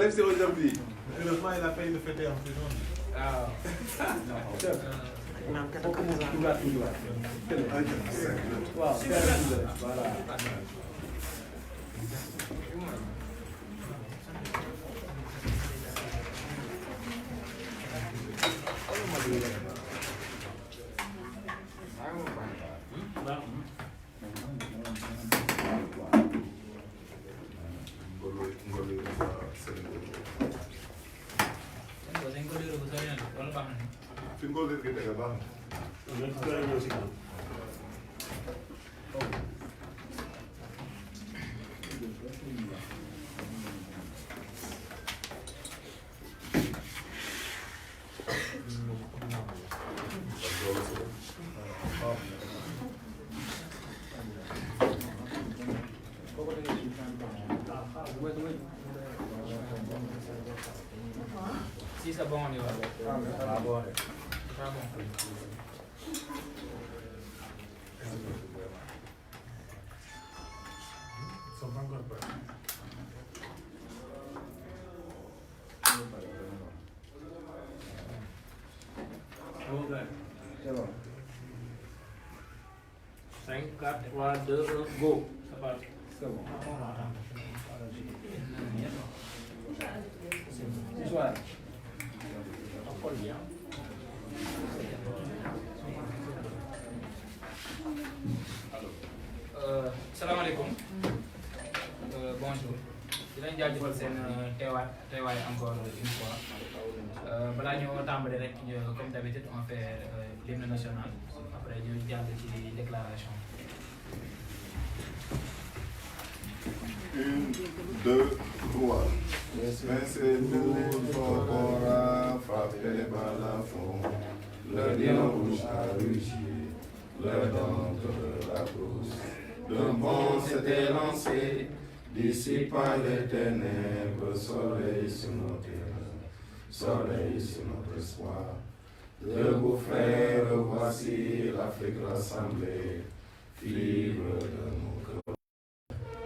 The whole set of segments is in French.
même c'est aujourd'hui. Heureusement, il a failli le fêter en prison. Ah. Si c'est bon, on y va. Ah bon. Ah bon. Ils sont pas encore prêts. C'est bon. 5, 4, 3, 2, 1, go. C'est parti. C'est bon. C'est soit. Salam alaikum. Bonjour. dinañ jaajëfal seen teewaay encore une fois balaa ñoo tàmbali rek comme d'habitude on fait l'hymne national après ñu jàll ci déclaration. 1, 2, 3. Pincez-nous vos corps, frappez les balles à fond. Le lion rouge a rugi, le dent de la brousse. Le monde s'était lancé, dissipant les ténèbres, soleil sur nos terres, soleil sur notre espoir. Debout frères, voici l'Afrique rassemblée, fibre de nos cœurs,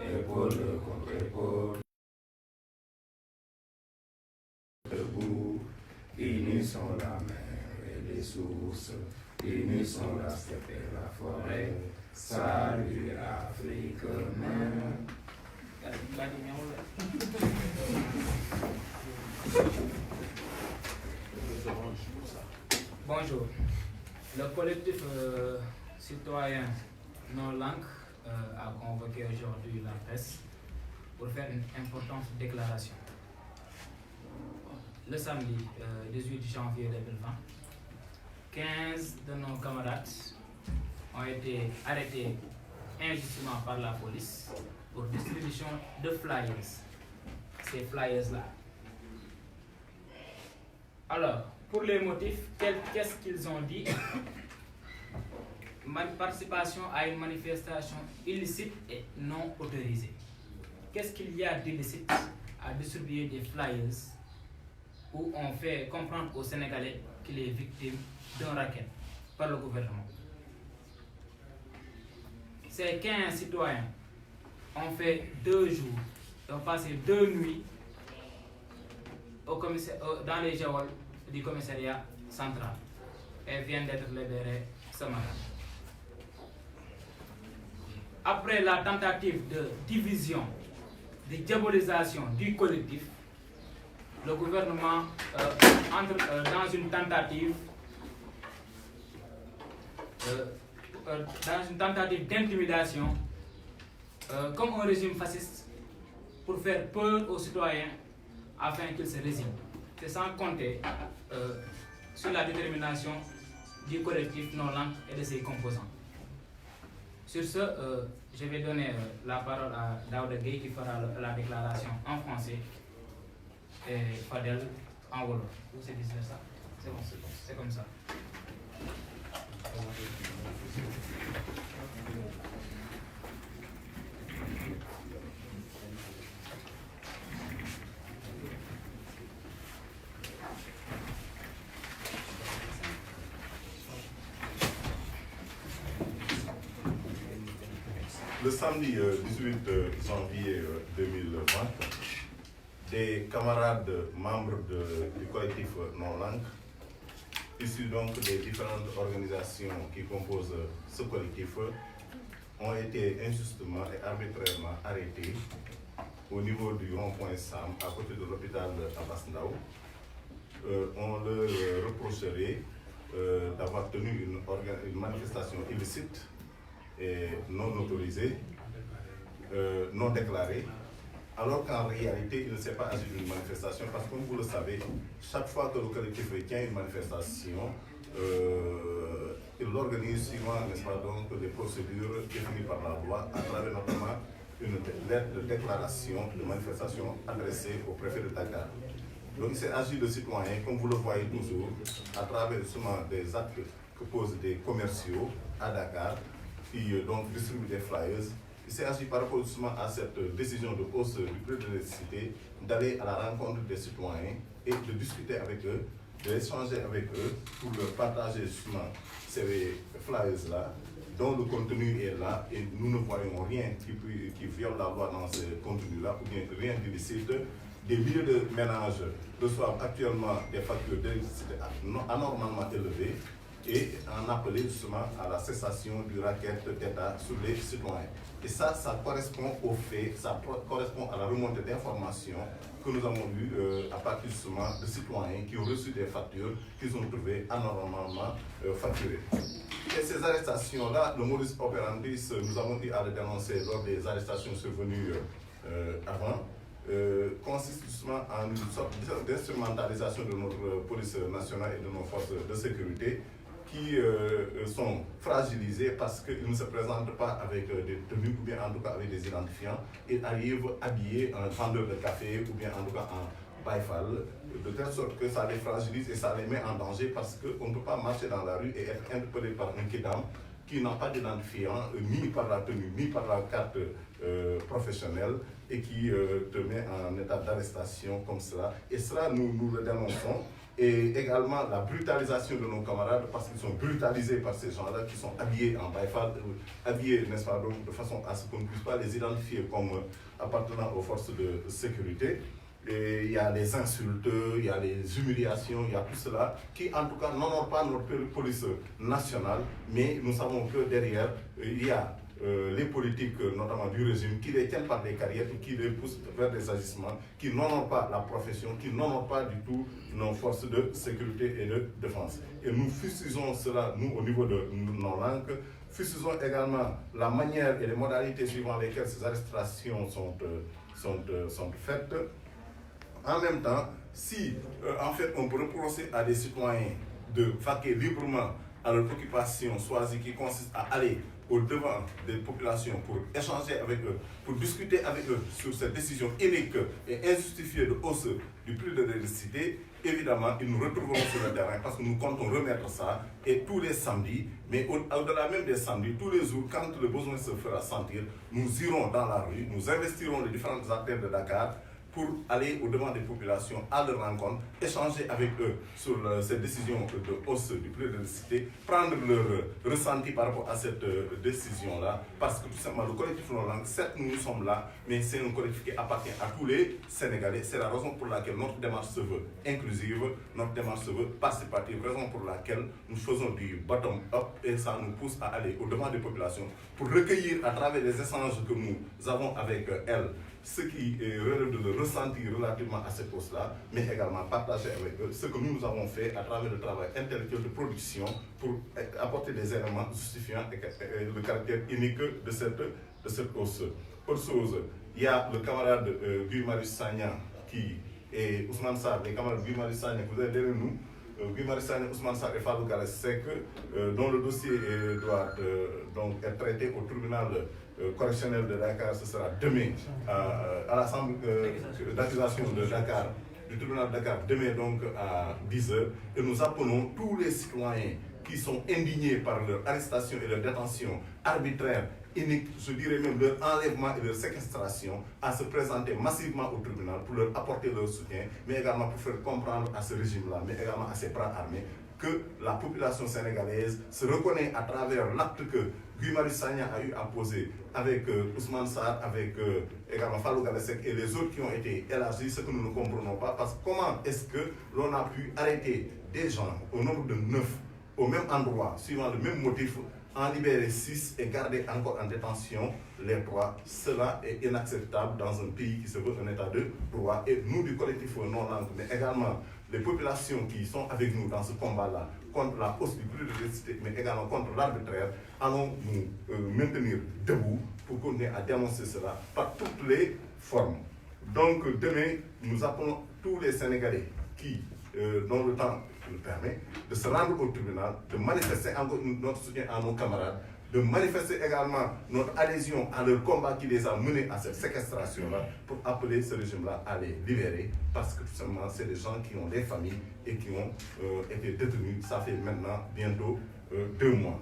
épaule contre épaule. Debout, unissons la mer et les sources, unissons la steppe et la forêt. Salut Afrique même. Bonjour. Le collectif citoyen non langue a convoqué aujourd'hui la presse pour faire une importante déclaration. Le samedi 18 janvier 2020, 15 de nos camarades ont été arrêtés injustement par la police pour distribution de flyers. Ces flyers-là. Alors, pour les motifs, qu'est-ce qu'ils ont dit? Participation à une manifestation illicite et non autorisée. Qu'est-ce qu'il y a d'illicite à distribuer des flyers où on fait comprendre aux Sénégalais qu'il est victime d'un racket par le gouvernement? Ces 15 citoyens ont fait 2 jours, ont passé 2 nuits dans les geôles du commissariat central et viennent d'être libérés ce matin. Après la tentative de division, de diabolisation du collectif, le gouvernement entre dans une tentative d'intimidation comme un régime fasciste pour faire peur aux citoyens afin qu'ils se résignent. C'est sans compter sur la détermination du collectif non-langue et de ses composants. Sur ce, je vais donner la parole à Daouda Gueye qui fera la déclaration en français et Fadel en wolof. Ou c'est vice-versa? C'est bon, c'est comme ça. Le samedi 18 janvier 2020, des camarades membres du collectif Non-Langue, issus donc des différentes organisations qui composent ce collectif, ont été injustement et arbitrairement arrêtés au niveau du rond-point Sam, à côté de l'hôpital Abass Ndao. On leur reprocherait d'avoir tenu une manifestation illicite et non autorisée, non déclarée, alors qu'en réalité, il ne s'est pas agi d'une manifestation, parce que comme vous le savez, chaque fois que le collectif tient une manifestation, il l'organise suivant, n'est-ce pas, donc, les procédures définies par la loi, à travers notamment une lettre de déclaration de manifestation adressée au préfet de Dakar. Donc il s'est agi de citoyens, comme vous le voyez toujours, à travers justement des actes que posent des commerciaux à Dakar, qui donc distribuent des flyers. Il s'est agi par rapport justement à cette décision de hausse du prix de l'électricité, d'aller à la rencontre des citoyens et de discuter avec eux, d'échanger avec eux pour leur partager justement ces flyers-là, dont le contenu est là et nous ne voyons rien qui viole la loi dans ce contenu-là, ou bien rien d'illicite. Des milliers de ménages reçoivent actuellement des factures d'électricité anormalement élevées et en appeler justement à la cessation du racket d'État sur les citoyens. Et ça correspond aux faits, ça correspond à la remontée d'informations que nous avons eues à partir justement de citoyens qui ont reçu des factures qu'ils ont trouvées anormalement facturées. Et ces arrestations-là, le modus operandi, nous avons eu à le dénoncer lors des arrestations survenues avant, consiste justement en une sorte d'instrumentalisation de notre police nationale et de nos forces de sécurité qui sont fragilisées parce qu'ils ne se présentent pas avec des tenues ou bien en tout cas avec des identifiants. Ils arrivent habillés en vendeur de café ou bien en tout cas en baïfal, de telle sorte que ça les fragilise et ça les met en danger parce qu'on ne peut pas marcher dans la rue et être interpellé par un kidam qui n'a pas d'identifiant, ni par la tenue, ni par la carte professionnelle, et qui te met en état d'arrestation comme cela. Et cela, nous le dénonçons. Et également la brutalisation de nos camarades, parce qu'ils sont brutalisés par ces gens-là qui sont habillés en baïfal, habillés, n'est-ce pas, donc, de façon à ce qu'on ne puisse pas les identifier comme appartenant aux forces de sécurité. Et il y a les insultes, il y a les humiliations, il y a tout cela qui en tout cas n'honorent pas notre police nationale, mais nous savons que derrière, il y a les politiques, notamment du régime, qui les tiennent par des carrières et qui les poussent vers des agissements qui n'honorent pas la profession, qui n'honorent pas du tout nos forces de sécurité et de défense. Et nous fustisons cela, nous, au niveau de nos langues, fustisons également la manière et les modalités suivant lesquelles ces arrestations sont faites. En même temps, si en fait on peut reprocher à des citoyens de vaquer librement à leur occupation choisie qui consiste à aller au-devant des populations pour échanger avec eux, pour discuter avec eux sur cette décision inique et injustifiée de hausse du prix de l'électricité, évidemment, ils nous retrouveront sur le terrain parce que nous comptons remettre ça et tous les samedis, mais au-delà même des samedis, tous les jours, quand le besoin se fera sentir, nous irons dans la rue, nous investirons les différentes artères de Dakar pour aller au-devant des populations, à leur rencontre, échanger avec eux sur cette décision de hausse du prix de l'électricité, prendre leur ressenti par rapport à cette décision-là, parce que tout simplement, le collectif Non-Langue, certes, nous sommes là, mais c'est un collectif qui appartient à tous les Sénégalais. C'est la raison pour laquelle notre démarche se veut inclusive, notre démarche se veut participative, raison pour laquelle nous faisons du bottom-up et ça nous pousse à aller au-devant des populations pour recueillir à travers les échanges que nous avons avec elles, ce qui relève de le ressentir relativement à cette hausse-là, mais également partager avec eux ce que nous avons fait à travers le travail intellectuel de production pour apporter des éléments justifiant le caractère unique de cette hausse. Autre chose, il y a le camarade Guy Marius Sagna qui est Ousmane Sarr, les camarades Guy Marius Sagna que vous avez derrière nous, Guy Marius Sagna, Ousmane Sarr et Fallou Galass Seck, dont le dossier doit donc être traité au tribunal correctionnel de Dakar. Ce sera demain à l'Assemblée d'accusation de Dakar, du tribunal de Dakar, demain donc à 10h. Et nous appelons tous les citoyens qui sont indignés par leur arrestation et leur détention arbitraire, unique, je dirais même leur enlèvement et leur séquestration, à se présenter massivement au tribunal pour leur apporter leur soutien, mais également pour faire comprendre à ce régime-là, mais également à ses bras armés, que la population sénégalaise se reconnaît à travers l'acte que Guy Marius Sagna a eu à poser avec Ousmane Sarr, avec également Fallou Galassek et les autres qui ont été élargis, ce que nous ne comprenons pas. Parce que comment est-ce que l'on a pu arrêter des gens au nombre de 9 au même endroit, suivant le même motif, en libérer 6 et garder encore en détention les 3. Cela est inacceptable dans un pays qui se veut un état de droit. Et nous, du collectif non-langue, mais également les populations qui sont avec nous dans ce combat-là, contre la hausse du prix de l'électricité, mais également contre l'arbitraire, allons nous maintenir debout pour continuer à dénoncer cela par toutes les formes. Donc demain, nous appelons tous les Sénégalais qui, dont le temps le permet, de se rendre au tribunal, de manifester encore notre soutien à nos camarades, de manifester également notre adhésion à leur combat qui les a menés à cette séquestration-là pour appeler ce régime-là à les libérer parce que tout simplement c'est des gens qui ont des familles et qui ont été détenus, ça fait maintenant bientôt 2 mois.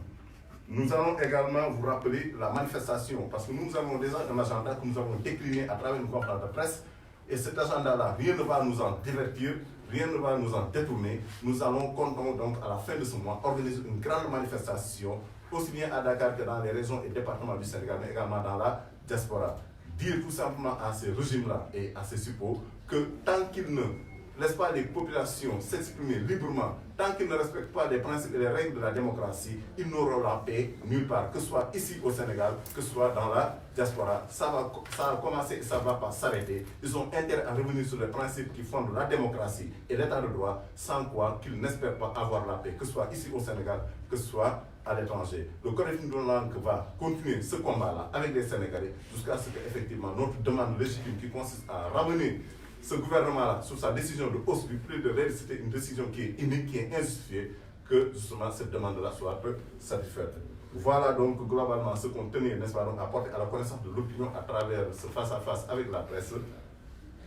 Nous allons également vous rappeler la manifestation parce que nous avons déjà un agenda que nous avons décliné à travers une conférence de presse et cet agenda-là, rien ne va nous en divertir, rien ne va nous en détourner. Nous allons, comptons donc à la fin de ce mois, organiser une grande manifestation, aussi bien à Dakar que dans les régions et départements du Sénégal, mais également dans la diaspora. Dire tout simplement à ces régimes-là et à ces suppôts que tant qu'ils ne laissent pas les populations s'exprimer librement, tant qu'ils ne respectent pas les principes et les règles de la démocratie, ils n'auront la paix nulle part, que ce soit ici au Sénégal, que ce soit dans la diaspora. Ça a commencé et ça ne va pas s'arrêter. Ils ont intérêt à revenir sur les principes qui fondent la démocratie et l'état de droit, sans quoi qu'ils n'espèrent pas avoir la paix, que ce soit ici au Sénégal, que ce soit à l'étranger. Le collectif de langue va continuer ce combat-là avec les Sénégalais jusqu'à ce qu'effectivement notre demande légitime qui consiste à ramener ce gouvernement-là, sur sa décision de hausse du prix de l'électricité, une décision qui est unique, qui est injustifiée, que justement cette demande-là soit satisfaite. Voilà donc globalement ce qu'on tenait, n'est-ce pas, donc, à porter à la connaissance de l'opinion à travers ce face-à-face avec la presse,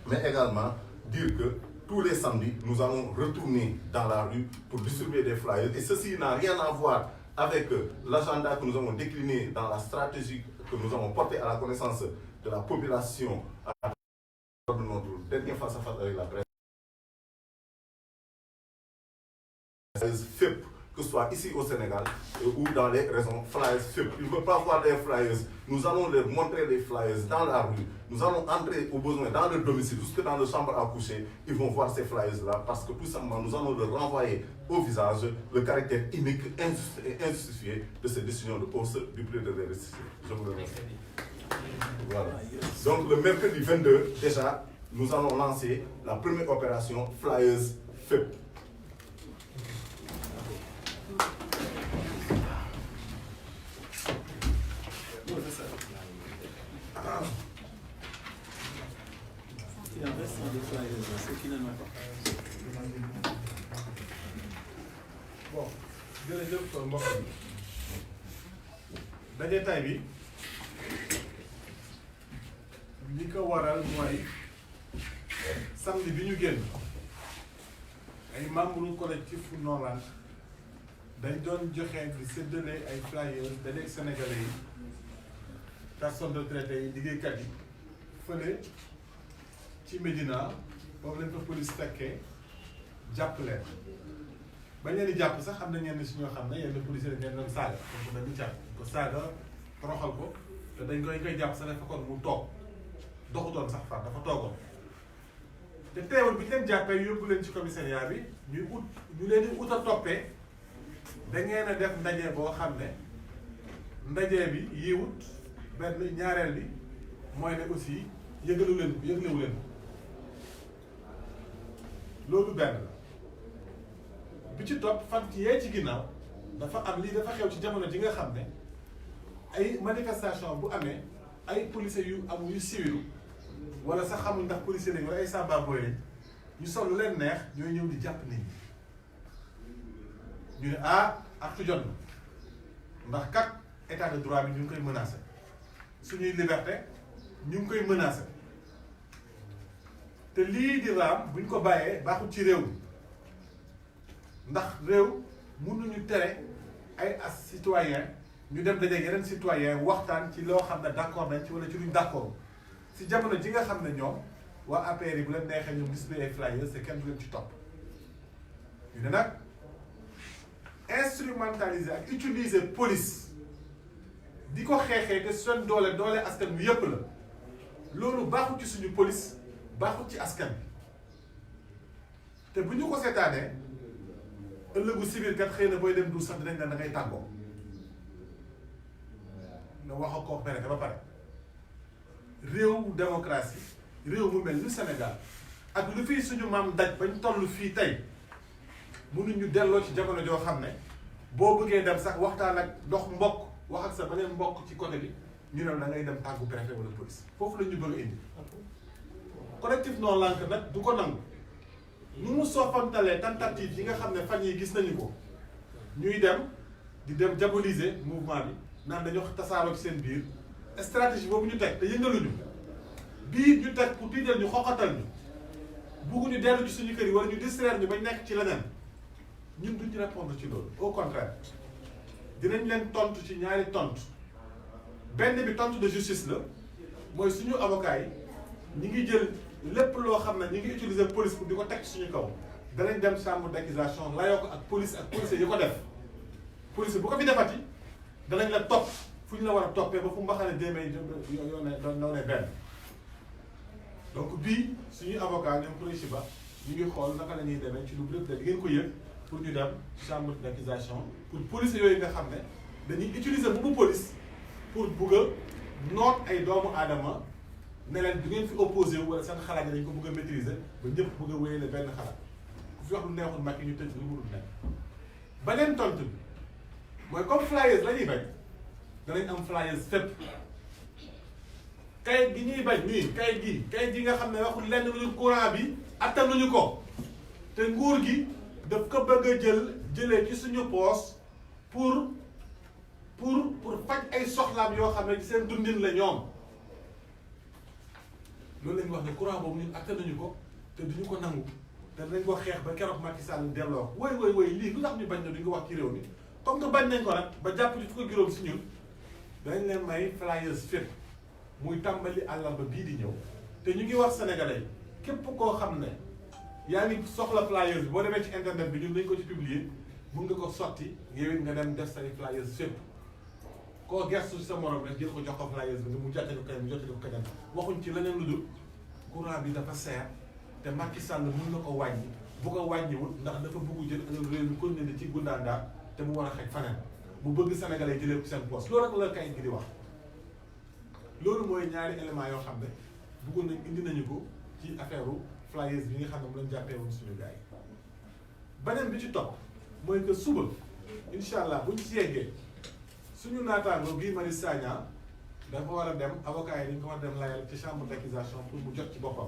mais également dire que tous les samedis, nous allons retourner dans la rue pour distribuer des flyers. Et ceci n'a rien à voir avec l'agenda que nous avons décliné dans la stratégie que nous avons portée à la connaissance de la population à de notre dernier face-à-face avec la presse. FIP, que ce soit ici au Sénégal ou dans les régions, flyers FIP. Ils ne veulent pas voir des flyers. Nous allons leur montrer les flyers dans la rue. Nous allons entrer au besoin dans le domicile, jusque dans la chambre à coucher. Ils vont voir ces flyers-là parce que tout simplement, nous allons leur renvoyer au visage le caractère unique et injustifié de ces décisions de hausse du prix de l'électricité. Je vous remercie. Voilà. Donc le mercredi 22, déjà, nous allons lancer la première opération Flyers FIP. Il en reste des flyers, ceux qui n'en ont pas. Bon, jërëjëf mbokk yi daje tay bi li ko waral mooy samedi bi ñu génn ay membres collectif non-langue dañ doon joxe di séddale ay flyers dajeeg sénégalais yi personnes retraitées yi liggéeykat yi fële ci Médina boobu lañ ko police fekkee jàpp leen bañ leen di jàpp sax xam na ñenn si ñoo xam ne yenn policiers dañ leen doon saaga donc dañu jàpp ko saaga toroxal ko te dañ koy jàpp sax dafa kon mu toog doxutoon sax far dafa toogoon te teewul bi ñu leen jàppee yóbbu leen ci commissariat bi ñu leen di ut a toppee da ngeen a def ndaje boo xam ne ndaje bi yiwut benn ñaareel bi mooy ne aussi yëglewu leen ko loolu benn la bi ci topp fan yee ci ginnaaw dafa am lii dafa xew ci jamono ji nga xam ne ay manifestation bu amee ay policiers yu amul yu civilu wala sax xamul ndax policiers lañ wala ay samba boy lañ ñu sol lu leen neex ñooy ñëw di jàpp nit ñi ñu ne ak jot na ndax kat état de droit bi ñu ngi koy menacé suñuy liberté ñu ngi koy menacé te lii di raam buñ ko bàyyee baaxul ci réew mi ndax réew mënuñu tere ay citoyen ñu dem dajeeg yeneen citoyen waxtaan ci loo xam ne d'accord nañ ci wala ci luñ d'accord si jamono ji nga xam ne ñoom waa APR yi bu leen neexee ñoom distribuer ay flyers te kenn du leen ci topp ñu ne nag instrumentaliser ak utiliser police di ko xeexee te seen doole askan wi yëpp la loolu baaxul ci suñu police baaxul ci askan bi te bu ñu ko seetaanee ëllëgu civil kat xëy na booy dem du sax dinañ ne da ngay tàggoo nga wax ak koo mere ba pare réew démocratie réew mu mel ni Sénégal ak lu fii suñu maam daj bañ toll fii tey mënuñu delloo ci jamono joo xam ne boo bëggee dem sax waxtaan ak dox mbokk wax ak sa beneen mbokk ci côté bi ñu ne da ngay dem tàggu préfet wala police foofu la ñu bëgg a indi collectif non lank nag du ko nangu nu mu soofantalee tentative yi nga xam ne fan yi gis nañu ko ñuy dem di dem diaboliser mouvement bi naan dañoo tasaaroo ci seen biir stratégie boobu ñu teg te yëngaluñu bii ñu teg pour tiital ñu xoxatal ñu bugguñu dellu ci suñu kër yi wala ñu distraire ñu bañ nekk ci leneen ñun duñ ci répondre ci loolu au contraire dinañ leen tontu ci ñaari tontu benn bi tontu de justice la mooy suñu avocat yi ñi ngi jël lépp loo xam ne ñi ngi utiliser police pour di ko teg suñu kaw danañ dem chambre d'accusation layoo ko ak policier yi ko def police bu ko fi defati danañ la topp fu ñu la war a toppee ba fu mbaxane déemee yoone benn donc bii suñuy avocat ñoom police ba ñu ngi xool naka la ñuy demee ci lu lépp di ngeen ko yëg pour ñu dem chambre d'accusation pour police yooyu nga xam ne dañuy utiliser bu police pour bugg a noot ay doomu aadama ne leen du ngeen fi opposé wu wala seen xalaat yi dañ ko bëgg a maîtriser ba ñëpp bëgg a wéyale benn xalaat ku fi wax lu neexul Macky ñu tëj lu mu dul nekk. beneen tontu bi mooy comme flyers la ñuy bañ danañ am flyers fépp kayit gi ñuy bañ nii kayit gi nga xam ne waxul lenn lu courant bi attanuñu ko te nguur gi daf ko bëgg a jëlee ci suñu poos pour faj ay soxlaam yoo xam ne ci seen dundin la ñoom. loolu la ñu wax ne courant boobu ñun attanuñu ko te duñu ko nangu te dañ ko xeex ba keroog Macky Sall delloo woy lii lu tax ñu bañ na duñ ko wax ci réew mi comme que bañ nañ ko nag ba jàpp ci fukki juróom si ñun dañ leen may flyers fépp muy tàmbali àllarba bii di ñëw te ñu ngi wax sénégalais képp koo xam ne yaa ngi soxla flyers bi boo demee ci internet bi ñun dañ ko ci publier mun nga ko sotti yow it nga dem def say flyers fépp koo gersu sa morom rek jël ko jox ko flyers bi nga mu jottali ko keneen mu jottali ko keneen waxuñ ci leneen lu dul courant bi dafa seer te Macky Sall mun na ko wàññi bu ko wàññiwul ndax dafa bëgg jël réew mi continuer ci gundaandaa te mu war a xej faneen mu bëgg sénégalais jëlee ko seen poste loolu rek la kayit gi di wax loolu mooy ñaari éléments yoo xam ne bëggoon nañ indi nañu ko ci affaire flyers bi nga xam ne mu lañ jàppee woon suñu gars yi beneen bi ci topp mooy que suba incha allah buñ ci yeggee suñu naataango Guy Marius Sagna dafa war a dem avocat yi dañ ko war a dem layal ci chambre d'accusation pour mu jot ci boppam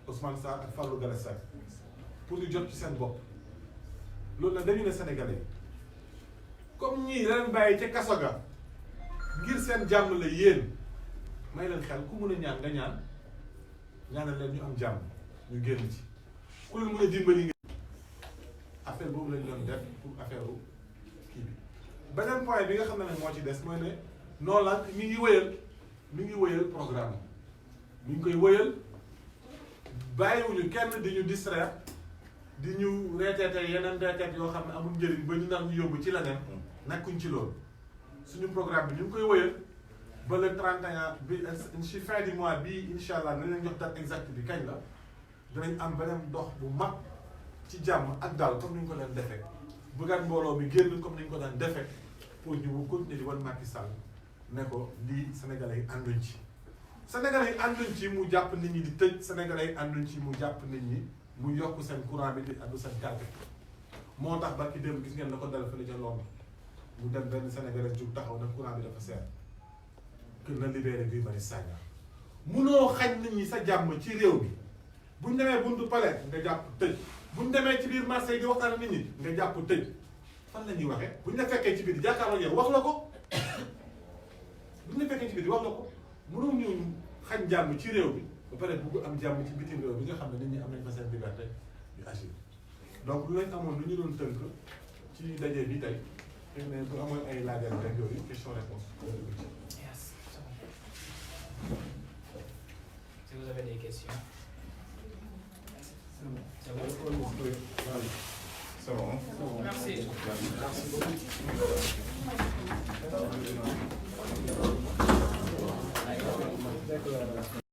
Ousmane Sarr ak Fallou Galass Seck pour ñu jot ci seen bopp loolu nag dañu ne Sénégalais comme ñii leen bàyyi ca kaso ga ngir seen jàmm la yéen may leen xel ku mun a ñaan nga ñaanal leen ñu am jàmm ñu génn ci ku leen mun a dimbali nga affaire boobu lañ doon def pour affaire kii bi beneen point bi nga xam ne nag moo ci des mooy ne non lank mi ngi wëyal programme mi ngi koy wëyal bàyyiwuñu kenn di ñu distraire di ñu reeteete yeneen reeteet yoo xam ne amul njëriñ ba ñu nar ñu yóbbu ci leneen nekkuñ ci loolu suñu programme bi ñu ngi koy wëyal ba le 31 bi ci fin du mois bii incha allah nañ leen jox date exacte bi kañ la dinañ am beneen dox bu mag ci jàmm ak daal comme ni ñu ko daan defee bëggaat mbooloo mi génn comme ni ñu ko daan defee pour ñu continuer di wan Macky Sall ne ko lii Sénégalais yi ànduñ ci. Sénégalais yi ànduñ ci mu jàpp nit ñi di tëj Sénégalais yi ànduñ ci mu jàpp nit ñi mu yokk seen courant bi di addu seen carte moo tax ba ki dem gis ngeen la ko dal fële ca Londres mu dem benn Sénégalais jug taxaw na courant bi dafa seer que na libéré Guy Marius Sagna munoo xañ nit ñi sa jàmm ci réew mi buñ demee buntu palais nga jàpp tëj buñ demee ci biir marché yi di waxtaan nit ñi nga jàpp tëj fan la ñuy waxee buñ la fekkee ci biir jàkkaarloo yow wax la ko buñ la fekkee ci biir wax la ko mënoo ñu xañ jàmm ci réew mi ba pare bugg am jàmm ci bitim réew bi nga xam ne nit ñi am nañ fa seen liberté yu agir donc lu lañ amoon lu ñu doon tënk ci daje bi tey xëy na bu amoon ay laajal rek yooyu question réponse. Yes. Si vous avez des questions. C'est bon. C'est bon. Merci. Merci beaucoup.